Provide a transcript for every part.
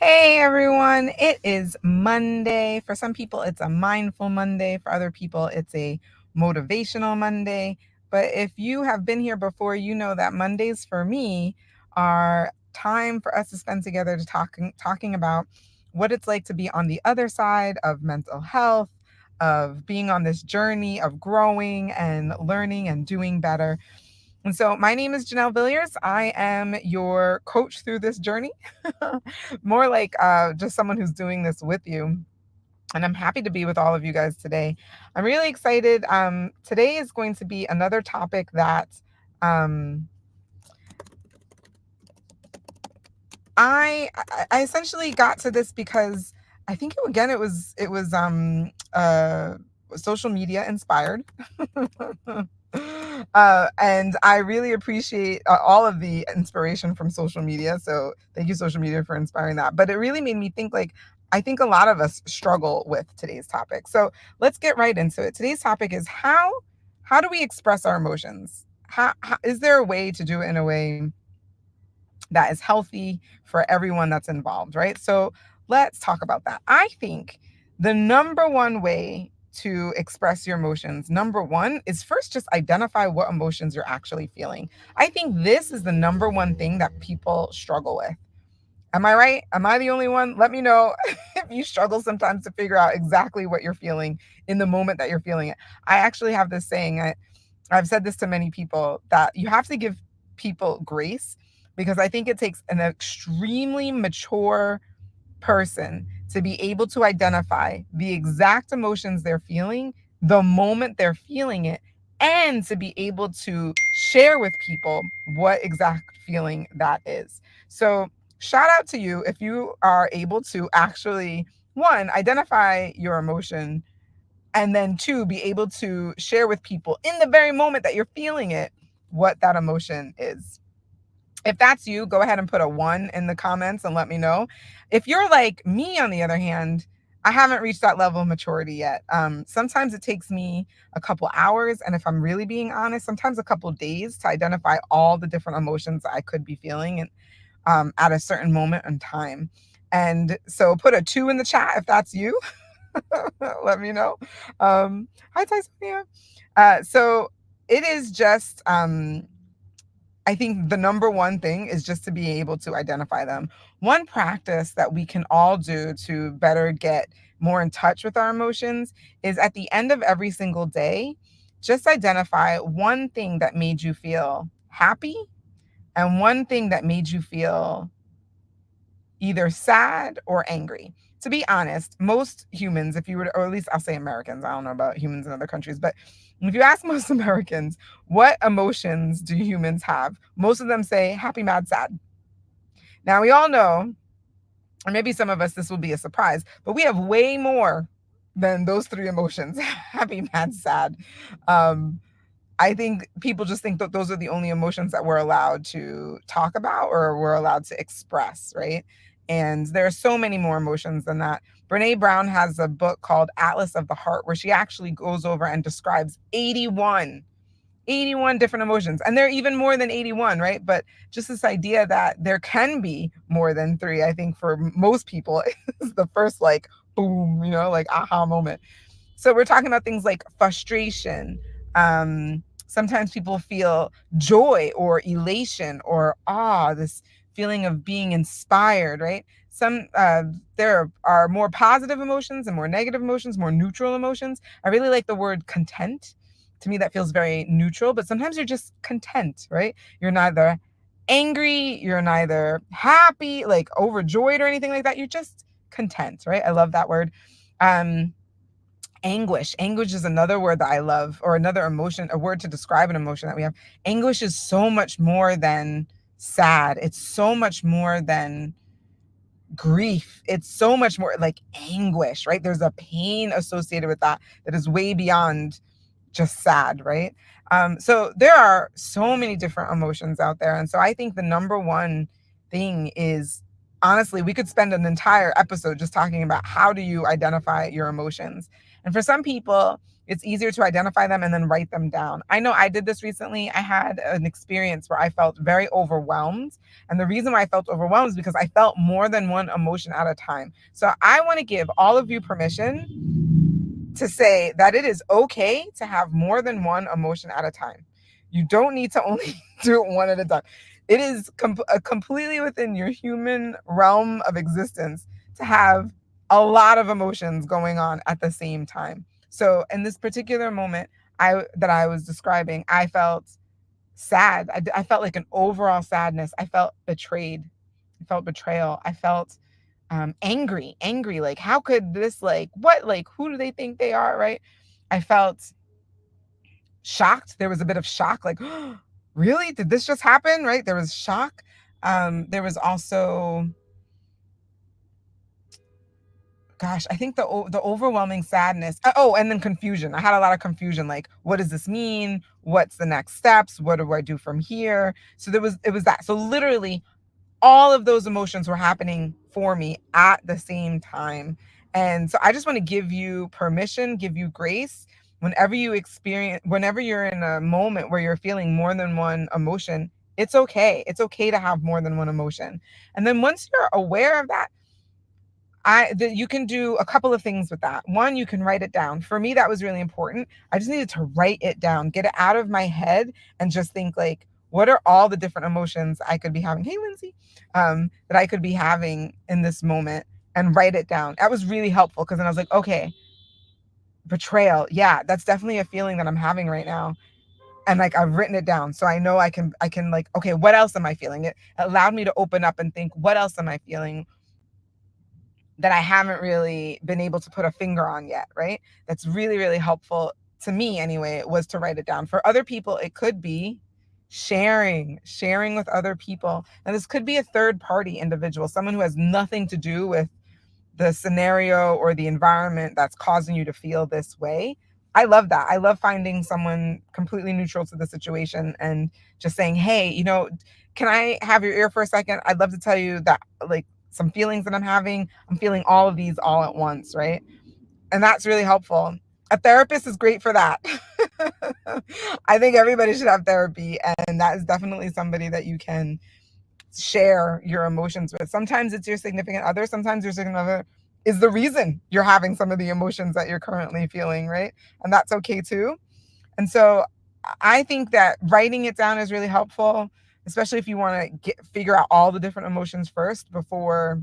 Hey everyone, it is Monday. For some people, it's a mindful Monday. For other people, it's a motivational Monday. But if you have been here before, you know that Mondays for me are time for us to spend together to talking about what it's like to be on the other side of mental health, of being on this journey of growing and learning and doing better. And so my name is Janelle Villiers. I am your coach through this journey, more like just someone who's doing this with you. And I'm happy to be with all of you guys today. I'm really excited. Today is going to be another topic that um, I essentially got to this because I think it was social media inspired. And I really appreciate all of the inspiration from social media. So thank you, social media, for inspiring that. But it really made me think like, I think a lot of us struggle with today's topic. So let's get right into it. Today's topic is how do we express our emotions? How is there a way to do it in a way that is healthy for everyone that's involved, right? So let's talk about that. I think the number one way to express your emotions, number one, is first just identify what emotions you're actually feeling. I think this is the number one thing that people struggle with. Am I right? Am I the only one? Let me know if you struggle sometimes to figure out exactly what you're feeling in the moment that you're feeling it. I actually have this saying, I've said this to many people, that you have to give people grace, because I think it takes an extremely mature person to be able to identify the exact emotions they're feeling, the moment they're feeling it, and to be able to share with people what exact feeling that is. So, shout out to you if you are able to actually, one, identify your emotion, and then two, be able to share with people in the very moment that you're feeling it what that emotion is. If that's you, go ahead and put a one in the comments and let me know. If you're like me, on the other hand, I haven't reached that level of maturity yet. Sometimes it takes me a couple hours, and if I'm really being honest, sometimes a couple days to identify all the different emotions I could be feeling, and at a certain moment in time. And so put a two in the chat if that's you. Let me know. Hi, Tyson. So it is just, I think the number one thing is just to be able to identify them. One practice that we can all do to better get more in touch with our emotions is, at the end of every single day, just identify one thing that made you feel happy and one thing that made you feel either sad or angry. To be honest, most humans, if you were to, or at least I'll say Americans, I don't know about humans in other countries, but if you ask most Americans, what emotions do humans have? Most of them say happy, mad, sad. Now, we all know, or maybe some of us, this will be a surprise, but we have way more than those three emotions: happy, mad, sad. Um, I think people just think that those are the only emotions that we're allowed to talk about or we're allowed to express, right? And there are so many more emotions than that. Brene Brown has a book called Atlas of the Heart, where she actually goes over and describes 81 different emotions. And there are even more than 81, right? But just this idea that there can be more than three, I think for most people is the first, like, boom, like aha moment. So we're talking about things like frustration. Sometimes people feel joy or elation or awe, this feeling of being inspired, right? There are more positive emotions and more negative emotions, more neutral emotions. I really like the word content. To me, that feels very neutral, but sometimes you're just content, right? You're neither angry, you're neither happy, like overjoyed or anything like that. You're just content, right? I love that word. Um, Anguish is another word that I love, or another emotion, a word to describe an emotion that we have. Anguish is so much more than sad. It's so much more than grief. It's so much more like anguish, right? There's a pain associated with that is way beyond just sad, right? So there are so many different emotions out there. And so I think the number one thing is, honestly, we could spend an entire episode just talking about how do you identify your emotions. And for some people, It's easier to identify them and then write them down. I know I did this recently. I had an experience where I felt very overwhelmed. And the reason why I felt overwhelmed is because I felt more than one emotion at a time. So I want to give all of you permission to say that it is okay to have more than one emotion at a time. You don't need to only do it one at a time. It is completely within your human realm of existence to have a lot of emotions going on at the same time. So in this particular moment that I was describing, I felt sad. I felt like an overall sadness. I felt betrayed. I felt betrayal. I felt angry. Like, how could this, like, what, like, who do they think they are, right? I felt shocked. There was a bit of shock, like, really? Did this just happen, right? There was shock. There was also, gosh, I think the overwhelming sadness. Oh, and then confusion. I had a lot of confusion. Like, what does this mean? What's the next steps? What do I do from here? So it was that. So literally, all of those emotions were happening for me at the same time. And so I just want to give you permission, give you grace. Whenever you're in a moment where you're feeling more than one emotion, it's okay. It's okay to have more than one emotion. And then once you're aware of that, you can do a couple of things with that. One, you can write it down. For me, that was really important. I just needed to write it down, get it out of my head, and just think, like, what are all the different emotions I could be having? Hey, Lindsay, that I could be having in this moment, and write it down. That was really helpful because then I was like, okay, betrayal. Yeah, that's definitely a feeling that I'm having right now. And like, I've written it down. So I know I can like, okay, what else am I feeling? It allowed me to open up and think, what else am I feeling that I haven't really been able to put a finger on yet, right? That's really, really helpful to me anyway, was to write it down. For other people, it could be sharing with other people. And this could be a third party individual, someone who has nothing to do with the scenario or the environment that's causing you to feel this way. I love that. I love finding someone completely neutral to the situation and just saying, hey, can I have your ear for a second? I'd love to tell you that, like, some feelings that I'm having. I'm feeling all of these all at once, right? And that's really helpful. A therapist is great for that. I think everybody should have therapy, and that is definitely somebody that you can share your emotions with. Sometimes it's your significant other, sometimes your significant other is the reason you're having some of the emotions that you're currently feeling, right? And that's okay too. And so I think that writing it down is really helpful, especially if you want to figure out all the different emotions first before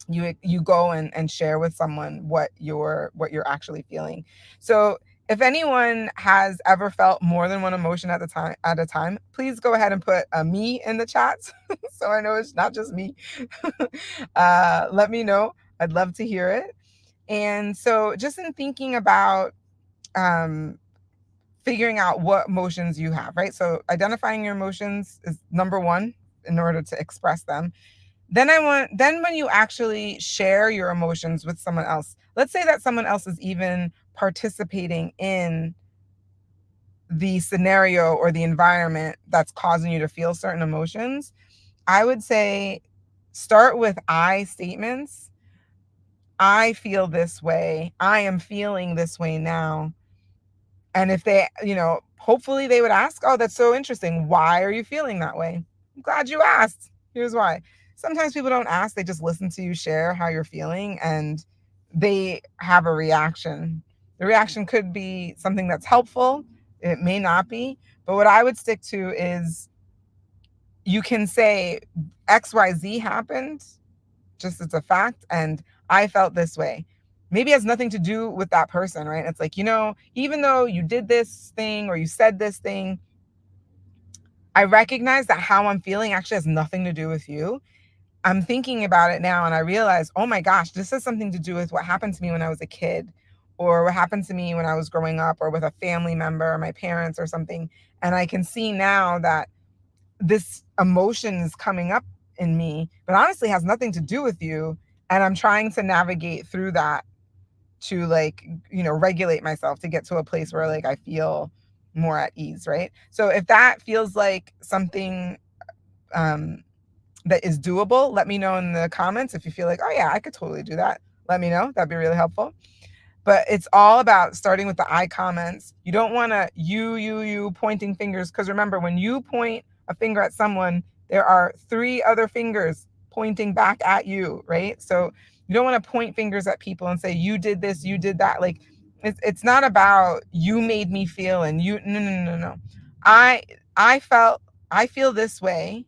you go and share with someone what you're actually feeling. So if anyone has ever felt more than one emotion at a time, please go ahead and put a me in the chat so I know it's not just me. Let me know. I'd love to hear it. And so just in thinking about figuring out what emotions you have, right? So identifying your emotions is number one in order to express them. Then when you actually share your emotions with someone else, let's say that someone else is even participating in the scenario or the environment that's causing you to feel certain emotions, I would say start with I statements. I feel this way. I am feeling this way now. And if they, hopefully they would ask, oh, that's so interesting. Why are you feeling that way? I'm glad you asked. Here's why. Sometimes people don't ask, they just listen to you share how you're feeling and they have a reaction. The reaction could be something that's helpful, it may not be. But what I would stick to is you can say XYZ happened, just as a fact, and I felt this way. Maybe it has nothing to do with that person, right? It's like, even though you did this thing or you said this thing, I recognize that how I'm feeling actually has nothing to do with you. I'm thinking about it now and I realize, oh my gosh, this has something to do with what happened to me when I was a kid, or what happened to me when I was growing up, or with a family member, or my parents or something. And I can see now that this emotion is coming up in me, but honestly has nothing to do with you. And I'm trying to navigate through that to, like, regulate myself to get to a place where, like, I feel more at ease, right? So if that feels like something that is doable, let me know in the comments. If you feel like, oh yeah, I could totally do that, let me know. That'd be really helpful. But it's all about starting with the I comments. You don't want to you pointing fingers, because remember, when you point a finger at someone, there are 3 other fingers pointing back at you, right? So you don't want to point fingers at people and say you did this, you did that. Like it's not about you made me feel and you no. I I felt I feel this way,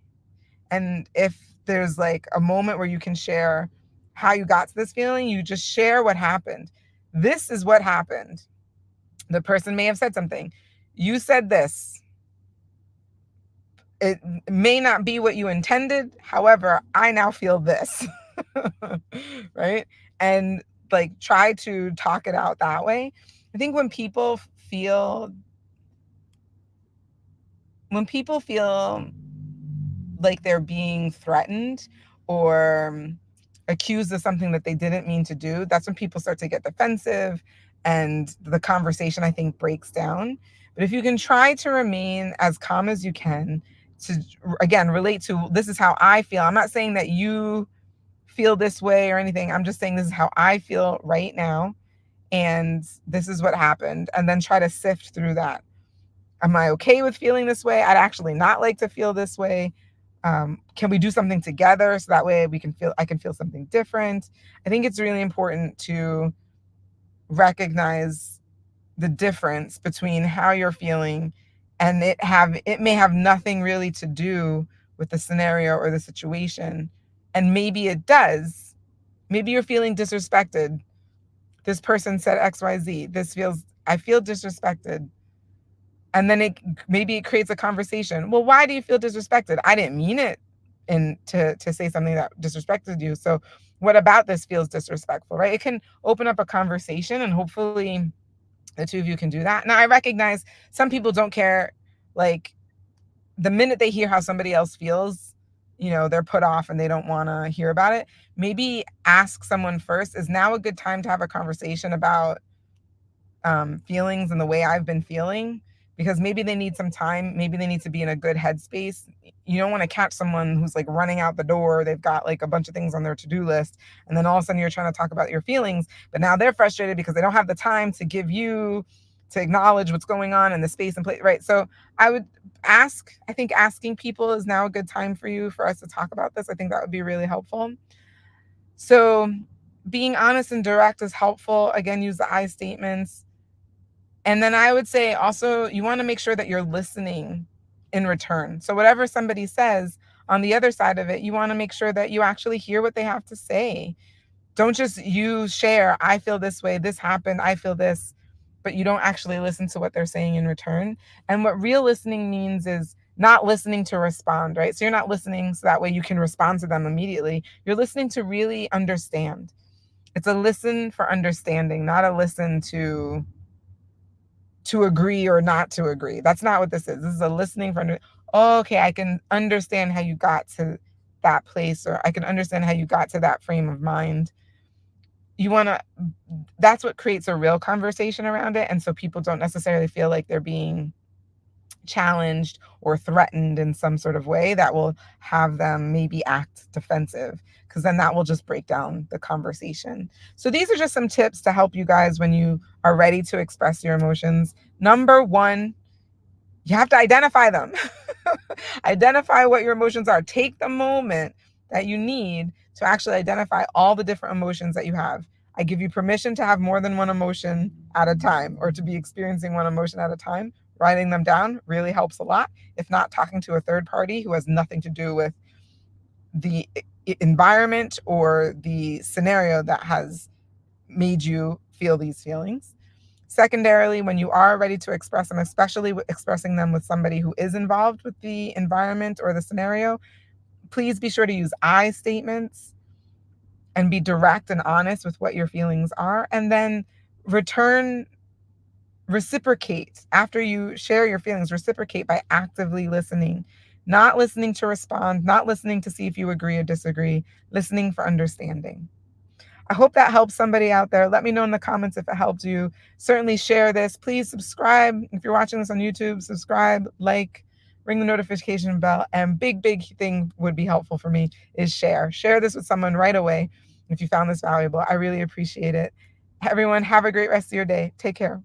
and if there's like a moment where you can share how you got to this feeling, you just share what happened. This is what happened. The person may have said something. You said this. It may not be what you intended. However, I now feel this. Right? And like try to talk it out that way. I think when people feel like they're being threatened or accused of something that they didn't mean to do, that's when people start to get defensive and the conversation, I think, breaks down. But if you can try to remain as calm as you can, to again relate to this is how I feel. I'm not saying that you feel this way or anything. I'm just saying this is how I feel right now. And this is what happened. And then try to sift through that. Am I okay with feeling this way? I'd actually not like to feel this way. Can we do something together so that way I can feel something different? I think it's really important to recognize the difference between how you're feeling, and it may have nothing really to do with the scenario or the situation. And maybe it does. Maybe you're feeling disrespected. This person said XYZ. I feel disrespected. And then maybe it creates a conversation. Well, why do you feel disrespected? I didn't mean it and to say something that disrespected you. So what about this feels disrespectful, right? It can open up a conversation, and hopefully the two of you can do that. Now I recognize some people don't care. Like the minute they hear how somebody else feels, they're put off and they don't want to hear about it. Maybe ask someone first, is now a good time to have a conversation about feelings and the way I've been feeling, because maybe they need some time. Maybe they need to be in a good headspace. You don't want to catch someone who's like running out the door. They've got like a bunch of things on their to-do list. And then all of a sudden you're trying to talk about your feelings, but now they're frustrated because they don't have the time to acknowledge what's going on in the space and place. Right. So I think asking people is now a good time for us to talk about this. I think that would be really helpful. So being honest and direct is helpful. Again, use the I statements. And then I would say also, you want to make sure that you're listening in return. So whatever somebody says on the other side of it, you want to make sure that you actually hear what they have to say. Don't just you share, I feel this way, this happened, I feel this, but you don't actually listen to what they're saying in return. And what real listening means is not listening to respond, right? So you're not listening so that way you can respond to them immediately. You're listening to really understand. It's a listen for understanding, not a listen to agree or not to agree. That's not what this is. This is a listening for oh, okay, I can understand how you got to that place, or I can understand how you got to that frame of mind. That's what creates a real conversation around it. And so people don't necessarily feel like they're being challenged or threatened in some sort of way that will have them maybe act defensive, because then that will just break down the conversation. So these are just some tips to help you guys when you are ready to express your emotions. Number one, you have to identify them. Identify what your emotions are. Take the moment that you need to actually identify all the different emotions that you have. I give you permission to have more than one emotion at a time, or to be experiencing one emotion at a time. Writing them down really helps a lot. If not, talking to a third party who has nothing to do with the environment or the scenario that has made you feel these feelings. Secondarily, when you are ready to express them, especially expressing them with somebody who is involved with the environment or the scenario, please be sure to use I statements and be direct and honest with what your feelings are. And then reciprocate after you share your feelings. Reciprocate by actively listening, not listening to respond, not listening to see if you agree or disagree, listening for understanding. I hope that helps somebody out there. Let me know in the comments if it helped you. Certainly share this. Please subscribe. If you're watching this on YouTube, subscribe, like, ring the notification bell. And big thing would be helpful for me is share. Share this with someone right away if you found this valuable. I really appreciate it. Everyone, have a great rest of your day. Take care.